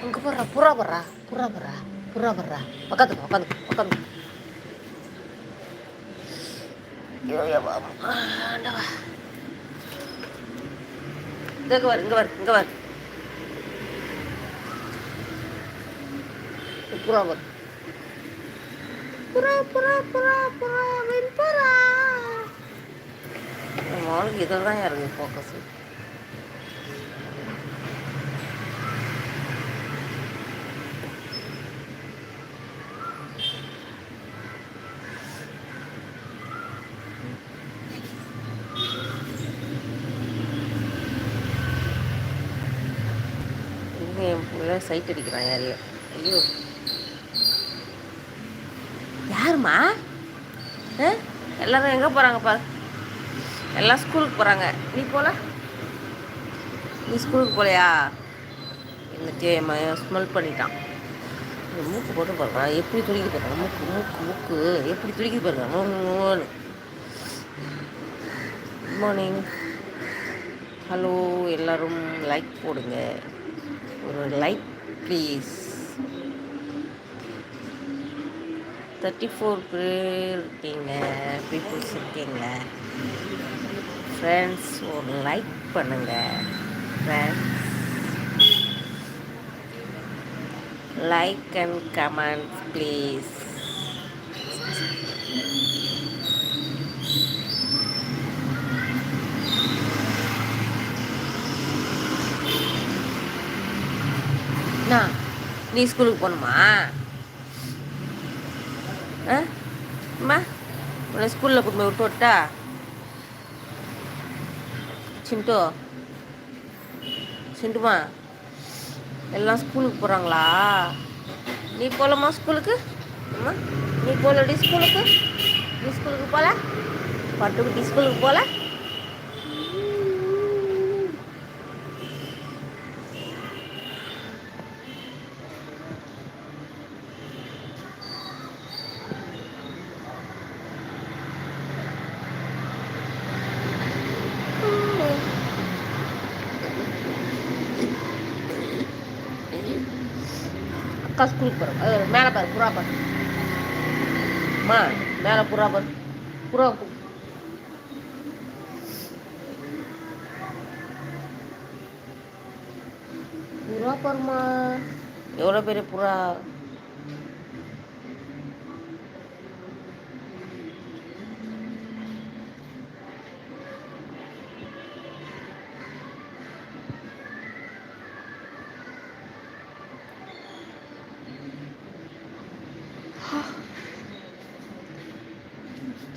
அங்கே போடுறா புறா போடுறா புறா போடுறா புறா போடுறா உட்காந்துக்கோ உட்காந்துக்கோ உட்காந்து. ஆண்டவா இங்கே வரு இங்கே வரு இங்கே வரு புறா வரு புறா புறா புறா புறா வெண்புறா. அவனுக்கு இதில் தான் இறங்கு ஃபோக்கஸு. இங்கே என் பிள்ளை சைட் அடிக்கிறான் யாரையோ. ஐயோ யாருமா? எல்லாரும் எங்கே போகிறாங்கப்பா? எல்லாம் ஸ்கூலுக்கு போகிறாங்க. நீ போகல? நீ ஸ்கூலுக்கு போகலையா? இந்த ஸ்மெல் பண்ணிட்டான். இந்த மூக்கு போட்டு பாருங்க எப்படி துடிக்க பாருங்க. மூக்கு மூக்கு மூக்கு எப்படி துடிக்க பாருங்க. Good morning. ஹலோ எல்லோரும் லைக் போடுங்க. ஒரு லைக் ப்ளீஸ். 34 பேர் இருக்கீங்க, பீப்புள்ஸ் இருக்கீங்க. ஃப்ரெண்ட்ஸ் ஒரு லைக் பண்ணுங்க. Friends like and comment please. நீ ஸ்கூலுக்கு போகணுமா? அம்மா உன்னை ஸ்கூலில் கூட்டு போய் விட்டு விட்டா சிண்டு சிண்டுமா எல்லாம் ஸ்கூலுக்கு போகிறாங்களா? நீ போகலம்மா ஸ்கூலுக்கு? அம்மா நீ போகலடி ஸ்கூலுக்கு? நீ ஸ்கூலுக்கு போகல? பட்டுக்குட்டி ஸ்கூலுக்கு போகல? அக்கா ஸ்கூலுக்கு போகிறோம். மேலே பாரு புறா பாரு. அம்மா மேலே புறா பாரு. புறா புறா பாருமா எவ்வளோ பெரிய புறா.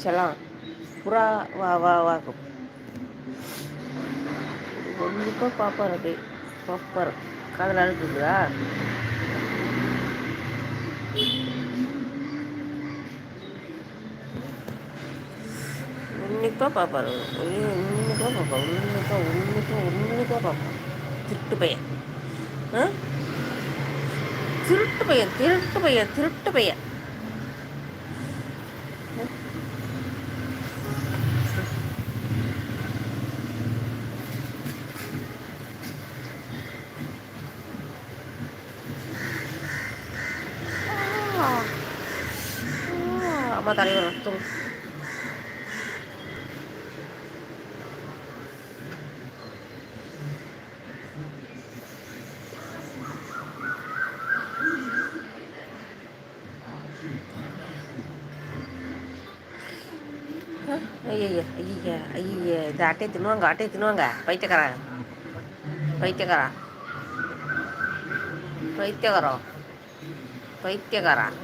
செல்லாம் புறா வா வா வா. கண்டிப்பாக பாப்பார் அப்படி பாப்பார். காதில் அழுத்துக்குதா? உன்னிப்பாக பார்ப்பார். உன்னிப்பாக பார்ப்பா. உன்னிப்பாக பார்ப்பா. திருட்டு பையன். திருட்டு பையன் திருட்டு பையன் திருட்டு பையன். அம்மா தலைவர் தூங்கு. ஐயா ஐயா ஐயா இந்த அட்டையை தின்னுவாங்க பைத்தியக்காரன் பைத்தியக்காரன்